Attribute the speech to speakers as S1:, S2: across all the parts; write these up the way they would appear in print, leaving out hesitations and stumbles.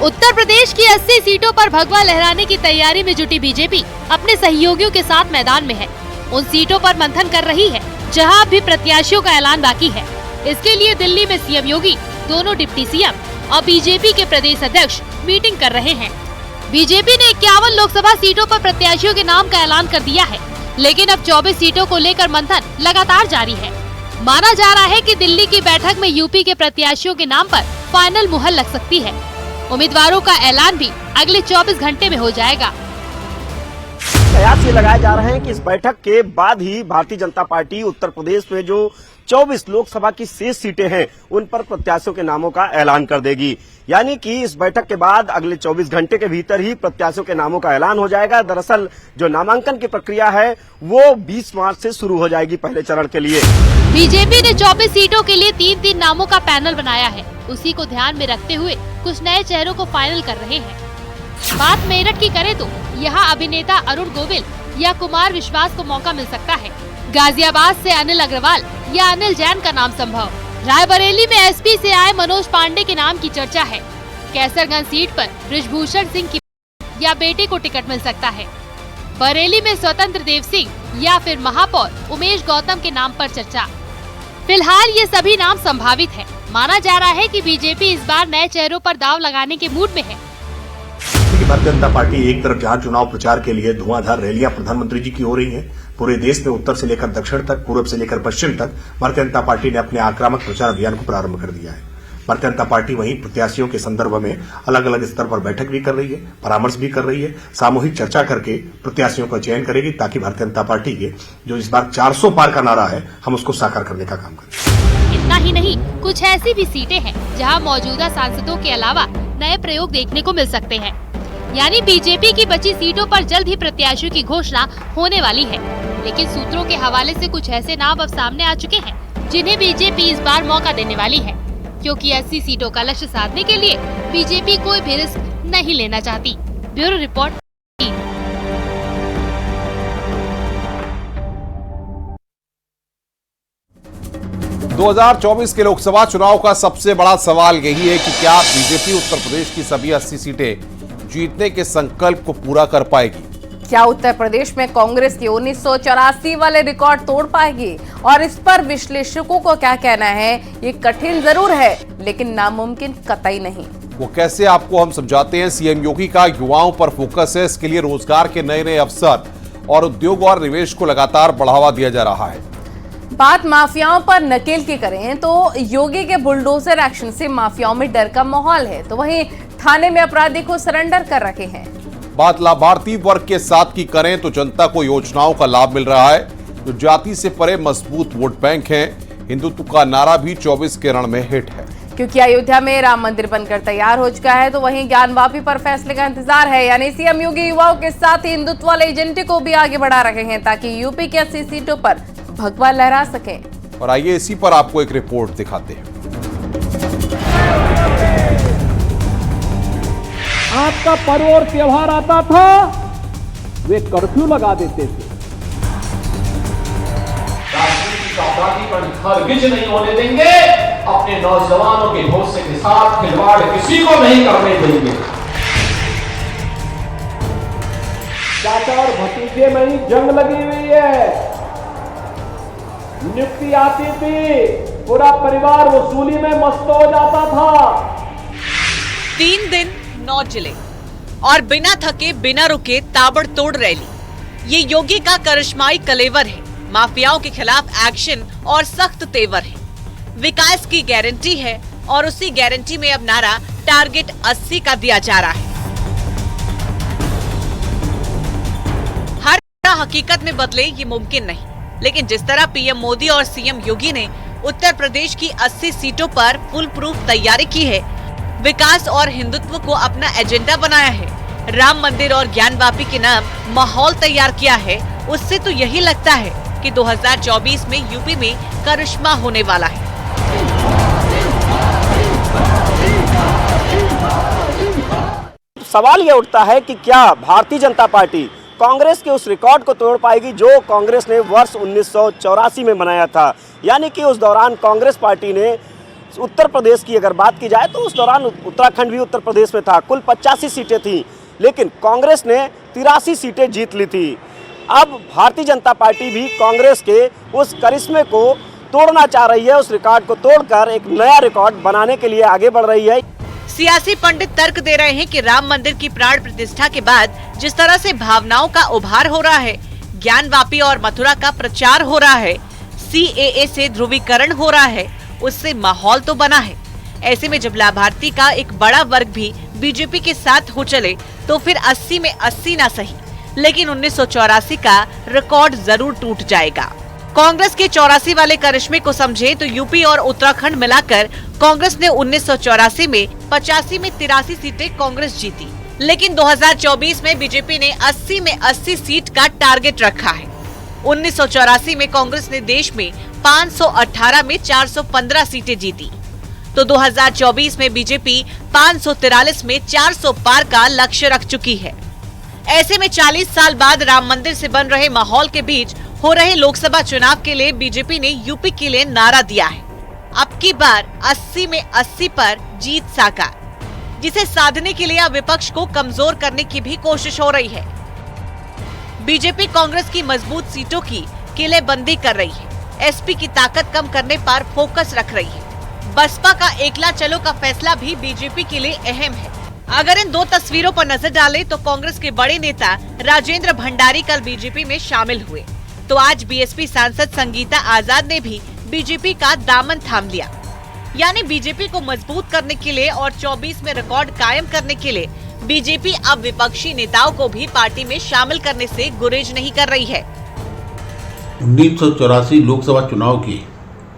S1: उत्तर प्रदेश की 80 सीटों पर भगवा लहराने की तैयारी में जुटी बीजेपी अपने सहयोगियों के साथ मैदान में है। उन सीटों पर मंथन कर रही है जहां अब भी प्रत्याशियों का ऐलान बाकी है। इसके लिए दिल्ली में सीएम योगी, दोनों डिप्टी सीएम और बीजेपी के प्रदेश अध्यक्ष मीटिंग कर रहे हैं। बीजेपी ने 51 लोकसभा सीटों पर प्रत्याशियों के नाम का ऐलान कर दिया है, लेकिन अब 24 सीटों को लेकर मंथन लगातार जारी है। माना जा रहा है कि दिल्ली की बैठक में यूपी के प्रत्याशियों के नाम पर फाइनल मुहर लग सकती है। उम्मीदवारों का ऐलान भी अगले 24 घंटे में हो जाएगा।
S2: कयास ये लगाए जा रहे हैं कि इस बैठक के बाद ही भारतीय जनता पार्टी उत्तर प्रदेश में जो 24 लोकसभा की शेष सीटें हैं उन पर प्रत्याशियों के नामों का ऐलान कर देगी। यानी कि इस बैठक के बाद अगले 24 घंटे के भीतर ही प्रत्याशियों के नामों का ऐलान हो जाएगा। दरअसल जो नामांकन की प्रक्रिया है वो 20 मार्च से शुरू हो जाएगी पहले चरण के लिए।
S1: बीजेपी ने 24 सीटों के लिए 3-3 नामों का पैनल बनाया है। उसी को ध्यान में रखते हुए कुछ नए चेहरों को फाइनल कर रहे हैं। बात मेरठ की करें तो यहाँ अभिनेता अरुण गोविल या कुमार विश्वास को मौका मिल सकता है। गाजियाबाद से अनिल अग्रवाल या अनिल जैन का नाम संभव। रायबरेली में एसपी से आए मनोज पांडे के नाम की चर्चा है। कैसरगंज सीट पर बृजभूषण सिंह की या बेटे को टिकट मिल सकता है। बरेली में स्वतंत्र देव सिंह या फिर महापौर उमेश गौतम के नाम पर चर्चा। फिलहाल ये सभी नाम संभावित है। माना जा रहा है कि बीजेपी इस बार नए चेहरों पर दांव लगाने के मूड में है।
S3: भारतीय जनता पार्टी एक तरफ जहां चुनाव प्रचार के लिए धुआंधार रैलियां प्रधानमंत्री जी की हो रही हैं, पूरे देश में उत्तर से लेकर दक्षिण तक, पूर्व से लेकर पश्चिम तक भारतीय जनता पार्टी ने अपने आक्रामक प्रचार अभियान को प्रारंभ कर दिया है। भारतीय जनता पार्टी वहीं प्रत्याशियों के संदर्भ में अलग अलग स्तर पर बैठक भी कर रही है, परामर्श भी कर रही है, सामूहिक चर्चा करके प्रत्याशियों का चयन करेगी ताकि भारतीय जनता पार्टी के जो इस बार 400 पार का नारा है हम उसको साकार करने का काम करें।
S1: इतना ही नहीं, कुछ ऐसी भी सीटें हैं जहां मौजूदा सांसदों के अलावा नए प्रयोग देखने को मिल सकते हैं। यानी बीजेपी की बची सीटों पर जल्द ही प्रत्याशियों की घोषणा होने वाली है। लेकिन सूत्रों के हवाले से कुछ ऐसे नाम अब सामने आ चुके हैं जिन्हें बीजेपी इस बार मौका देने वाली है, क्योंकि 80 सीटों का लक्ष्य साधने के लिए बीजेपी कोई भी रिस्क नहीं लेना चाहती। Bureau report.
S4: 2024 के लोकसभा चुनाव का सबसे बड़ा सवाल यही है कि क्या बीजेपी उत्तर प्रदेश की सभी 80 सीटें जीतने के संकल्प को पूरा कर पाएगी।
S5: क्या उत्तर प्रदेश में कांग्रेस की 1984 वाले रिकॉर्ड तोड़ पाएगी? और इस पर विश्लेषकों को क्या कहना है? ये कठिन जरूर है लेकिन नामुमकिन कतई नहीं।
S4: वो कैसे, आपको हम समझाते हैं। सीएम योगी का युवाओं पर फोकस है। इसके लिए रोजगार के नए नए अवसर और उद्योग और निवेश को लगातार बढ़ावा दिया जा रहा है।
S5: बात माफियाओं पर नकेल की करें तो योगी के बुलडोजर एक्शन से माफियाओं में डर का माहौल है, तो वहीं थाने में अपराधी को सरेंडर कर रखे हैं।
S4: बात लाभार्थी वर्ग के साथ की करें तो जनता को योजनाओं का लाभ मिल रहा है। जो जाति से परे मजबूत वोट बैंक है। हिंदुत्व का नारा भी 24 के रण में हिट है।
S5: क्योंकि अयोध्या में राम मंदिर बनकर तैयार हो चुका है, तो वहीं ज्ञानवापी पर फैसले का इंतजार है। यानी सीएम योगी युवाओं के साथ ही हिंदुत्व वाले एजेंडे को भी आगे बढ़ा रहे हैं ताकि यूपी की 80 सीटों पर भगवा लहरा सके।
S4: और आइए इसी पर आपको एक रिपोर्ट दिखाते हैं।
S6: आपका पर्व और त्योहार आता था, वे कर्फ्यू लगा देते थे।
S7: राजनीतिक अपराधी पर हरगिज नहीं होने देंगे। अपने नौजवानों के भरोसे के साथ खिलवाड़ किसी को नहीं करने देंगे।
S6: चाचा और भतीजे में ही जंग लगी हुई है। नियुक्ति आती थी, पूरा परिवार वसूली में मस्त हो जाता था।
S8: 3 दिन 9 जिले और बिना थके बिना रुके ताबड़तोड़ रैली। ये योगी का करिश्माई कलेवर है। माफियाओं के खिलाफ एक्शन और सख्त तेवर है। विकास की गारंटी है और उसी गारंटी में अब नारा टारगेट 80 का दिया जा रहा है। हर हकीकत में बदले ये मुमकिन नहीं, लेकिन जिस तरह पीएम मोदी और सीएम योगी ने उत्तर प्रदेश की 80 सीटों पर फुल प्रूफ तैयारी की है, विकास और हिंदुत्व को अपना एजेंडा बनाया है, राम मंदिर और ज्ञानवापी के नाम माहौल तैयार किया है, उससे तो यही लगता है कि 2024 में यूपी में करिश्मा होने वाला है।
S2: सवाल ये उठता है कि क्या भारतीय जनता पार्टी कांग्रेस के उस रिकॉर्ड को तोड़ पाएगी जो कांग्रेस ने वर्ष 1984 में बनाया था। यानी कि उस दौरान कांग्रेस पार्टी ने उत्तर प्रदेश की अगर बात की जाए तो उस दौरान उत्तराखंड भी उत्तर प्रदेश में था। कुल 85 सीटें थी, लेकिन कांग्रेस ने 83 सीटें जीत ली थी। अब भारतीय जनता पार्टी भी कांग्रेस के उस करिश्मे को तोड़ना चाह रही है, उस रिकॉर्ड को तोड़कर एक नया रिकॉर्ड बनाने के लिए आगे बढ़ रही है।
S8: सियासी पंडित तर्क दे रहे हैं कि राम मंदिर की प्राण प्रतिष्ठा के बाद जिस तरह से भावनाओं का उभार हो रहा है, ज्ञानवापी और मथुरा का प्रचार हो रहा है, CAA से ध्रुवीकरण हो रहा है, उससे माहौल तो बना है। ऐसे में जब लाभार्थी का एक बड़ा वर्ग भी बीजेपी के साथ हो चले तो फिर 80 में 80 ना सही, लेकिन 1984 का रिकॉर्ड जरूर टूट जाएगा। कांग्रेस के 84 वाले करिश्मे को समझे तो यूपी और उत्तराखंड मिलाकर कांग्रेस ने 1984 में 85 में 83 सीटें कांग्रेस जीती, लेकिन 2024 में बीजेपी ने 80 में 80 सीट का टारगेट रखा है। 1984 में कांग्रेस ने देश में 518 में 415 सीटें जीती, तो 2024 में बीजेपी 543 में 400 पार का लक्ष्य रख चुकी है। ऐसे में 40 साल बाद राम मंदिर से बन रहे माहौल के बीच हो रहे लोकसभा चुनाव के लिए बीजेपी ने यूपी के लिए नारा दिया है, अब की बार 80 में 80 पर जीत साकार, जिसे साधने के लिए अब विपक्ष को कमजोर करने की भी कोशिश हो रही है। बीजेपी कांग्रेस की मजबूत सीटों की किलेबंदी कर रही है, एसपी की ताकत कम करने पर फोकस रख रही है। बसपा का एकला चलो का फैसला भी बीजेपी के लिए अहम है। अगर इन दो तस्वीरों पर नजर डालें तो कांग्रेस के बड़े नेता राजेंद्र भंडारी कल बीजेपी में शामिल हुए, तो आज बीएसपी सांसद संगीता आजाद ने भी बीजेपी का दामन थाम लिया। यानी बीजेपी को मजबूत करने के लिए और 24 में रिकॉर्ड कायम करने के लिए बीजेपी अब विपक्षी नेताओं को भी पार्टी में शामिल करने से गुरेज नहीं कर रही है।
S9: 1984 लोकसभा चुनाव की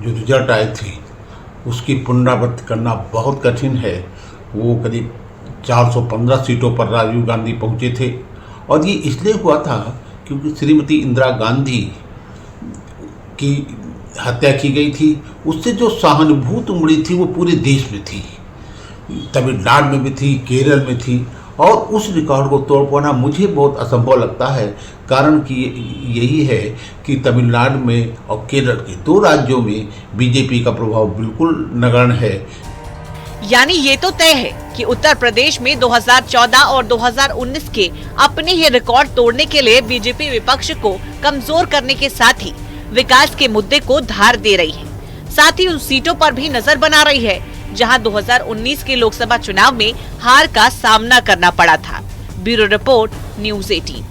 S9: जो रिजल्ट आए थे उसकी पुनरावृत्ति करना बहुत कठिन है। वो करीब 415 सीटों पर राजीव गांधी पहुंचे थे, और ये इसलिए हुआ था क्योंकि श्रीमती इंदिरा गांधी की हत्या की गई थी। उससे जो सहानुभूति उमड़ी थी वो पूरे देश में थी, तमिलनाडु में भी थी, केरल में थी, और उस रिकॉर्ड को तोड़ पाना मुझे बहुत असंभव लगता है। कारण कि यही है कि तमिलनाडु में और केरल के 2 राज्यों में बीजेपी का प्रभाव बिल्कुल नगण्य है।
S8: यानी ये तो तय है कि उत्तर प्रदेश में 2014 और 2019 के अपने ही रिकॉर्ड तोड़ने के लिए बीजेपी विपक्ष को कमजोर करने के साथ ही विकास के मुद्दे को धार दे रही है। साथ ही उन सीटों पर भी नजर बना रही है जहां 2019 के लोकसभा चुनाव में हार का सामना करना पड़ा था। Bureau report, news 18।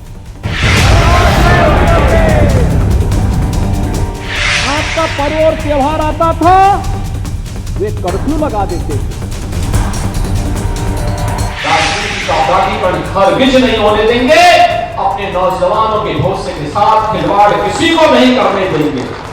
S6: आपका पर्व और त्योहार आता था, वे कर्फ्यू लगा देते थे।
S7: राजनीतिक अपराधीकरण हरगिज नहीं होने देंगे, अपने नौजवानों के भरोसे के साथ खिलवाड़ किसी को नहीं करने देंगे।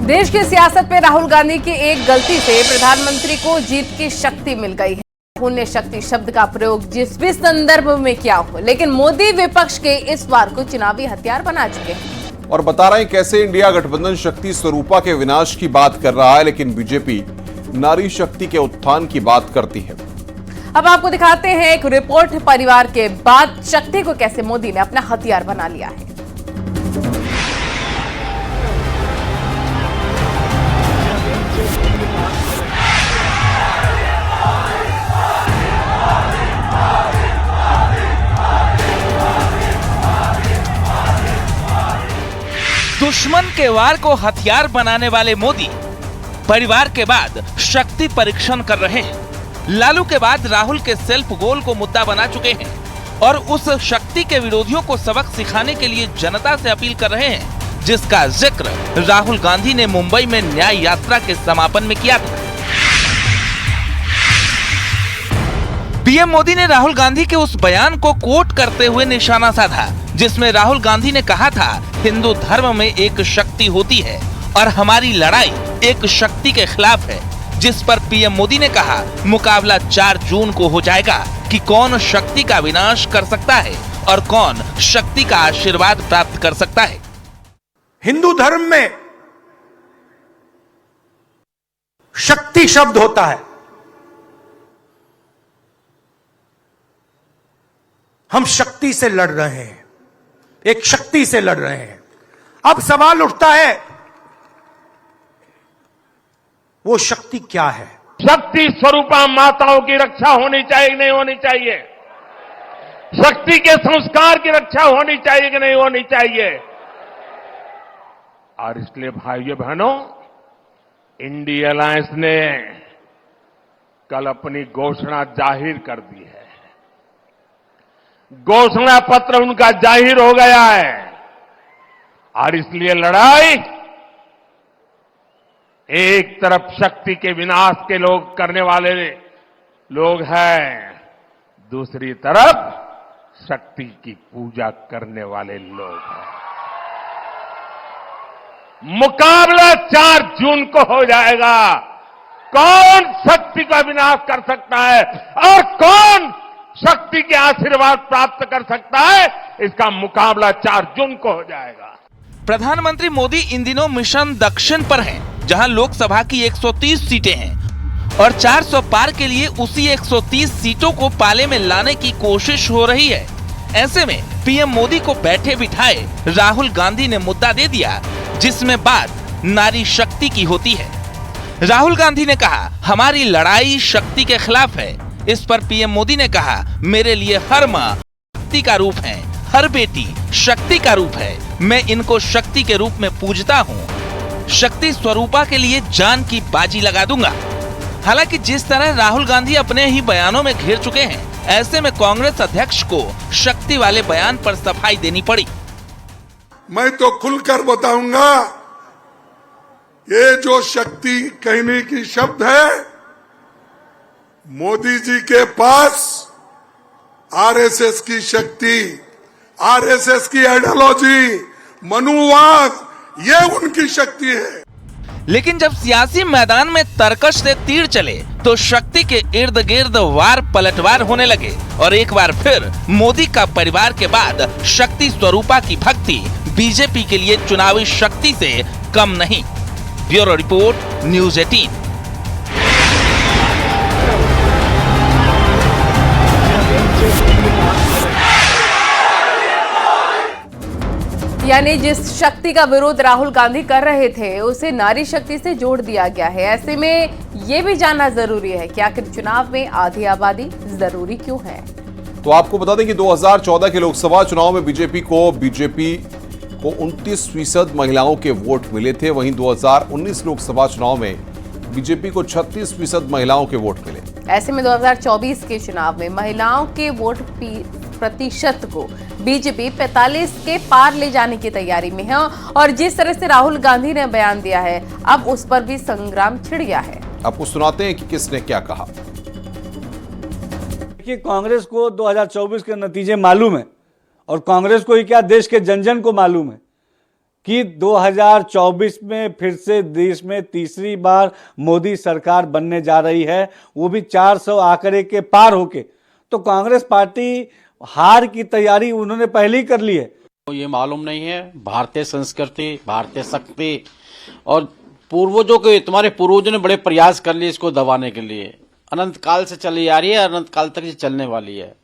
S5: देश की सियासत में राहुल गांधी की एक गलती से प्रधानमंत्री को जीत की शक्ति मिल गई है। राहुल ने शक्ति शब्द का प्रयोग जिस भी संदर्भ में किया हो, लेकिन मोदी विपक्ष के इस वार को चुनावी हथियार बना चुके हैं।
S4: और बता रहे हैं कैसे इंडिया गठबंधन शक्ति स्वरूपा के विनाश की बात कर रहा है, लेकिन बीजेपी नारी शक्ति के उत्थान की बात करती है।
S5: अब आपको दिखाते हैं एक रिपोर्ट, परिवार के बाद शक्ति को कैसे मोदी ने अपना हथियार बना लिया है।
S10: दुश्मन के वार को हथियार बनाने वाले मोदी परिवार के बाद शक्ति परीक्षण कर रहे हैं। लालू के बाद राहुल के सेल्फ गोल को मुद्दा बना चुके हैं और उस शक्ति के विरोधियों को सबक सिखाने के लिए जनता से अपील कर रहे हैं, जिसका जिक्र राहुल गांधी ने मुंबई में न्याय यात्रा के समापन में किया था। पीएम मोदी ने राहुल गांधी के उस बयान को कोट करते हुए निशाना साधा, जिसमें राहुल गांधी ने कहा था, हिंदू धर्म में एक शक्ति होती है और हमारी लड़ाई एक शक्ति के खिलाफ है। जिस पर पीएम मोदी ने कहा, मुकाबला 4 जून को हो जाएगा कि कौन शक्ति का विनाश कर सकता है और कौन शक्ति का आशीर्वाद प्राप्त कर सकता है।
S11: हिंदू धर्म में शक्ति शब्द होता है, हम शक्ति से लड़ रहे हैं, एक शक्ति से लड़ रहे हैं। अब सवाल उठता है वो शक्ति क्या है?
S7: शक्ति स्वरूपा माताओं की रक्षा होनी चाहिए कि नहीं होनी चाहिए? शक्ति के संस्कार की रक्षा होनी चाहिए कि नहीं होनी चाहिए? और इसलिए भाइयों बहनों, इंडिया अलायंस ने कल अपनी घोषणा जाहिर कर दी है। घोषणा पत्र उनका जाहिर हो गया है और इसलिए लड़ाई एक तरफ शक्ति के विनाश के लोग करने वाले लोग हैं, दूसरी तरफ शक्ति की पूजा करने वाले लोग हैं। मुकाबला 4 जून को हो जाएगा। कौन शक्ति का विनाश कर सकता है और कौन शक्ति के आशीर्वाद प्राप्त कर सकता है, इसका मुकाबला 4 जून को हो जाएगा।
S10: प्रधानमंत्री मोदी इन दिनों मिशन दक्षिण पर हैं, जहां लोकसभा की 130 सीटें हैं और 400 पार के लिए उसी 130 सीटों को पाले में लाने की कोशिश हो रही है। ऐसे में पीएम मोदी को बैठे बिठाए राहुल गांधी ने मुद्दा दे दिया, जिसमें बात नारी शक्ति की होती है। राहुल गांधी ने कहा, हमारी लड़ाई शक्ति के खिलाफ है। इस पर पीएम मोदी ने कहा, मेरे लिए हर माँ शक्ति का रूप है, हर बेटी शक्ति का रूप है। मैं इनको शक्ति के रूप में पूजता हूँ। शक्ति स्वरूपा के लिए जान की बाजी लगा दूंगा। हालांकि जिस तरह राहुल गांधी अपने ही बयानों में घिर चुके हैं, ऐसे में कांग्रेस अध्यक्ष को शक्ति वाले बयान पर सफाई देनी पड़ी।
S12: मैं तो खुलकर बताऊंगा, ये जो शक्ति कहने की शब्द है, मोदी जी के पास आरएसएस की शक्ति, आरएसएस की आइडियोलॉजी, मनुवाद, ये उनकी शक्ति है।
S10: लेकिन जब सियासी मैदान में तर्कश से तीर चले तो शक्ति के इर्द गिर्द वार पलटवार होने लगे और एक बार फिर मोदी का परिवार के बाद शक्ति स्वरूपा की भक्ति बीजेपी के लिए चुनावी शक्ति से कम नहीं। Bureau report, news 18।
S5: यानी जिस शक्ति का विरोध राहुल गांधी कर रहे थे, उसे नारी शक्ति से जोड़ दिया गया है। ऐसे में ये भी जानना जरूरी है कि आखिर चुनाव में आधी आबादी जरूरी क्यों है।
S4: तो आपको बता दें कि 2014 के लोकसभा चुनाव में बीजेपी को 29% महिलाओं के वोट मिले थे। वहीं 2019 लोकसभा चुनाव में बीजेपी को 36% महिलाओं के वोट मिले।
S5: ऐसे में 2024 के चुनाव में महिलाओं के वोट प्रतिशत को बीजेपी 45 के पार ले जाने की तैयारी में है और जिस तरह से राहुल गांधी ने बयान दिया है, अब उस पर भी संग्राम छिड़ गया है।
S4: आपको सुनाते हैं कि किसने क्या कहा।
S6: कि कांग्रेस को 2024 के नतीजे मालूम है और कांग्रेस को ही क्या, देश के जन जन को मालूम है कि 2024 में फिर से देश में तीसरी बार मोदी सरकार बनने जा रही है, वो भी 400 आंकड़े के पार होके। तो कांग्रेस पार्टी हार की तैयारी उन्होंने पहले ही कर ली है।
S13: ये मालूम नहीं है भारतीय संस्कृति, भारतीय शक्ति और पूर्वजों के, तुम्हारे पूर्वजों ने बड़े प्रयास कर लिए इसको दबाने के लिए। अनंत काल से चली आ रही है, अनंत काल तक ये चलने वाली है।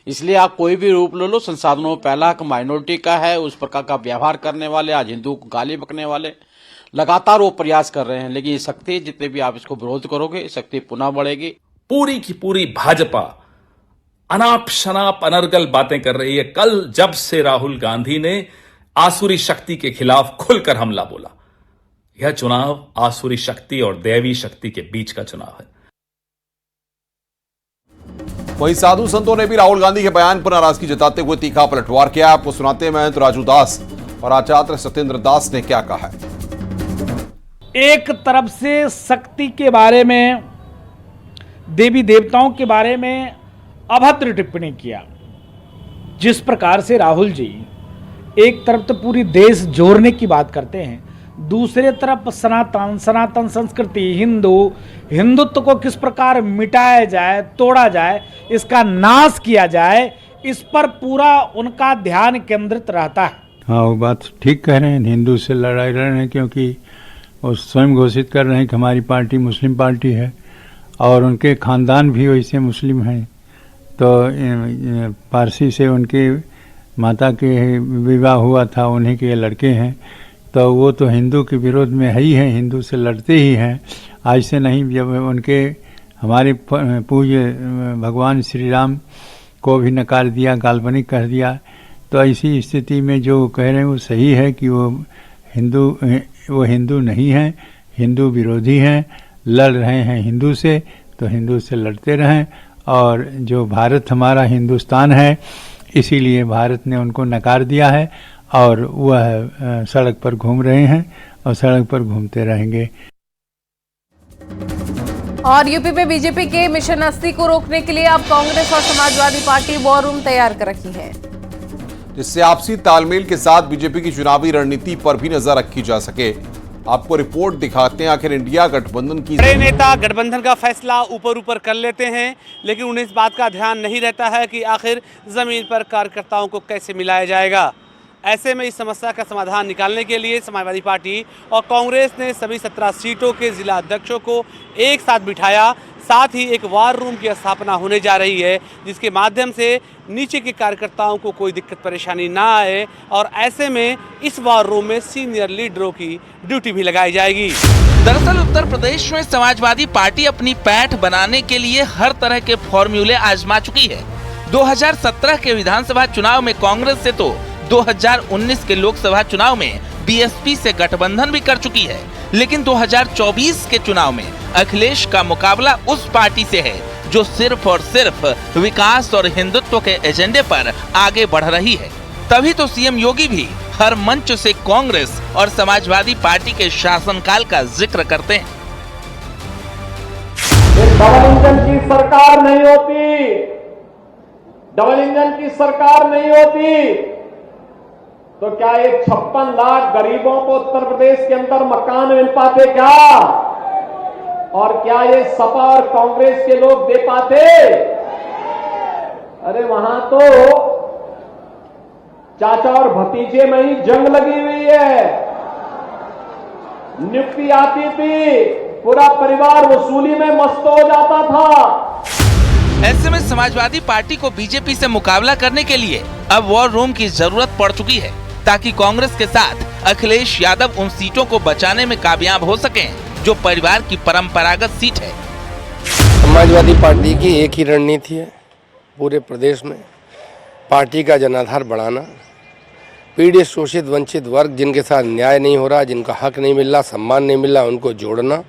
S13: इसलिए आप कोई भी रूप ले लो, संसाधनों में पहला हक माइनॉरिटी का है। उस प्रकार का व्यवहार करने वाले, आज हिंदू को गाली बकने वाले लगातार वो प्रयास कर रहे हैं। लेकिन ये शक्ति, जितने भी आप इसको विरोध करोगे, शक्ति पुनः बढ़ेगी।
S14: पूरी की पूरी भाजपा अनाप शनाप अनर्गल बातें कर रही है। कल जब से राहुल गांधी ने आसुरी शक्ति के खिलाफ खुलकर हमला बोला, यह चुनाव आसुरी शक्ति और दैवी शक्ति के बीच का चुनाव है।
S4: वहीं साधु संतों ने भी राहुल गांधी के बयान पर नाराजगी जताते हुए तीखा पलटवार किया। आपको सुनाते हैं महंत राजू दास और आचार्य सत्येंद्र दास ने क्या कहा है।
S6: एक तरफ से शक्ति के बारे में, देवी देवताओं के बारे में अभद्र टिप्पणी किया, जिस प्रकार से राहुल जी एक तरफ तो पूरी देश जोड़ने की बात करते हैं, दूसरे तरफ सनातन संस्कृति, हिंदुत्व को किस प्रकार मिटाया जाए, तोड़ा जाए, इसका नाश किया जाए, इस पर पूरा उनका ध्यान केंद्रित रहता है।
S15: हाँ, वो बात ठीक कह रहे हैं। हिंदू से लड़ाई लड़ रहे हैं क्योंकि वो स्वयं घोषित कर रहे हैं कि हमारी पार्टी मुस्लिम पार्टी है और उनके खानदान भी वैसे मुस्लिम हैं। तो पारसी से उनकी माता के विवाह हुआ था, उन्हीं के लड़के हैं, तो वो तो हिंदू के विरोध में ही हैं, हिंदू से लड़ते ही हैं। आज से नहीं, जब उनके हमारे पूज्य भगवान श्री राम को भी नकार दिया, काल्पनिक कह दिया, तो ऐसी स्थिति में जो कह रहे हैं वो सही है कि वो हिंदू नहीं हैं, हिंदू विरोधी हैं, लड़ रहे हैं हिंदू से, तो हिंदू से लड़ते रहें। और जो भारत हमारा हिंदुस्तान है, इसीलिए भारत ने उनको नकार दिया है और वह सड़क पर घूम रहे हैं और सड़क पर घूमते रहेंगे।
S5: और यूपी में बीजेपी के मिशन 80 को रोकने के लिए अब कांग्रेस और समाजवादी पार्टी वॉर रूम तैयार कर रखी है,
S4: जिससे आपसी तालमेल के साथ बीजेपी की चुनावी रणनीति पर भी नजर रखी जा सके। आपको रिपोर्ट दिखाते हैं। आखिर इंडिया गठबंधन की
S16: बड़े नेता गठबंधन का फैसला ऊपर कर लेते हैं, लेकिन उन्हें इस बात का ध्यान नहीं रहता है कि आखिर जमीन पर कार्यकर्ताओं को कैसे मिलाया जाएगा। ऐसे में इस समस्या का समाधान निकालने के लिए समाजवादी पार्टी और कांग्रेस ने सभी 17 सीटों के जिला अध्यक्षों को एक साथ बिठाया। साथ ही एक वार रूम की स्थापना होने जा रही है, जिसके माध्यम से नीचे के कार्यकर्ताओं को कोई दिक्कत परेशानी ना आए, और ऐसे में इस वार रूम में सीनियर लीडरों की ड्यूटी भी लगाई जाएगी।
S10: दरअसल उत्तर प्रदेश में समाजवादी पार्टी अपनी पैठ बनाने के लिए हर तरह के फॉर्मूले आजमा चुकी है। 2017 के विधानसभा चुनाव में कांग्रेस से तो 2019 के लोकसभा चुनाव में बीएसपी से गठबंधन भी कर चुकी है, लेकिन 2024 के चुनाव में अखिलेश का मुकाबला उस पार्टी से है जो सिर्फ और सिर्फ विकास और हिंदुत्व के एजेंडे पर आगे बढ़ रही है। तभी तो सीएम योगी भी हर मंच से कांग्रेस और समाजवादी पार्टी के शासनकाल का जिक्र करते हैं।
S17: डबल इंजन की सरकार नहीं होती, डबल इंजन की सरकार नहीं होती तो क्या ये 56 लाख गरीबों को उत्तर प्रदेश के अंदर मकान मिल पाते क्या? और क्या ये सपा और कांग्रेस के लोग दे पाते? अरे वहां तो चाचा और भतीजे में ही जंग लगी हुई है। नियुक्ति आती थी, पूरा परिवार वसूली में मस्त हो जाता था।
S10: ऐसे में समाजवादी पार्टी को बीजेपी से मुकाबला करने के लिए अब वॉर रूम की जरूरत पड़ चुकी है, ताकि कांग्रेस के साथ अखिलेश यादव उन सीटों को बचाने में कामयाब हो सकें जो परिवार की परंपरागत सीट है।
S18: समाजवादी पार्टी की एक ही रणनीति है पूरे प्रदेश में, पार्टी का जनाधार बढ़ाना, पीड़ित शोषित वंचित वर्ग जिनके साथ न्याय नहीं हो रहा, जिनका हक नहीं मिल रहा, सम्मान नहीं मिल रहा, उनको जोड़ना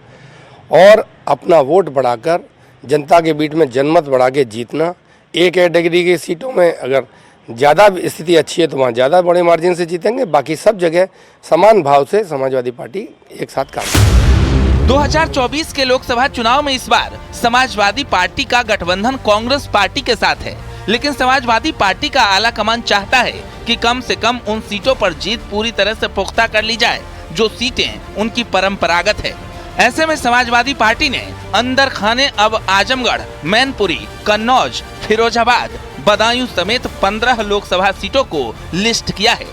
S18: और अपना वोट बढ़ाकर जनता के बीच में जनमत बढ़ा के जीतना। एक कैटेगरी की सीटों में अगर ज़्यादा स्थिति अच्छी है तो वहाँ ज़्यादा बड़े मार्जिन से जीतेंगे, बाकी सब जगह समान भाव से समाजवादी पार्टी एक साथ काम करेगी।
S10: 2024 के लोकसभा चुनाव में इस बार समाजवादी पार्टी का गठबंधन कांग्रेस पार्टी के साथ है, लेकिन समाजवादी पार्टी का आला कमान चाहता है कि कम से कम उन सीटों पर जीत पूरी तरह से पुख्ता कर ली जाए जो सीटें उनकी परंपरागत है। ऐसे में समाजवादी पार्टी ने अंदर खाने अब आजमगढ़, मैनपुरी, कन्नौज, फिरोजाबाद, बदायूं समेत 15 लोकसभा सीटों को लिस्ट किया है,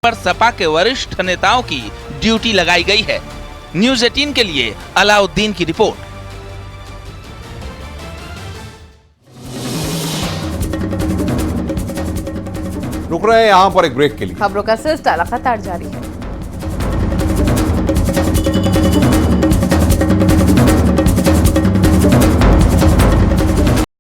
S10: पर सपा के वरिष्ठ नेताओं की ड्यूटी लगाई गई है। न्यूज़ 18 के लिए अलाउद्दीन की रिपोर्ट।
S4: रुक रहे हैं यहाँ पर एक ब्रेक के लिए।
S5: खबरों का सिलसिला लगातार जारी है।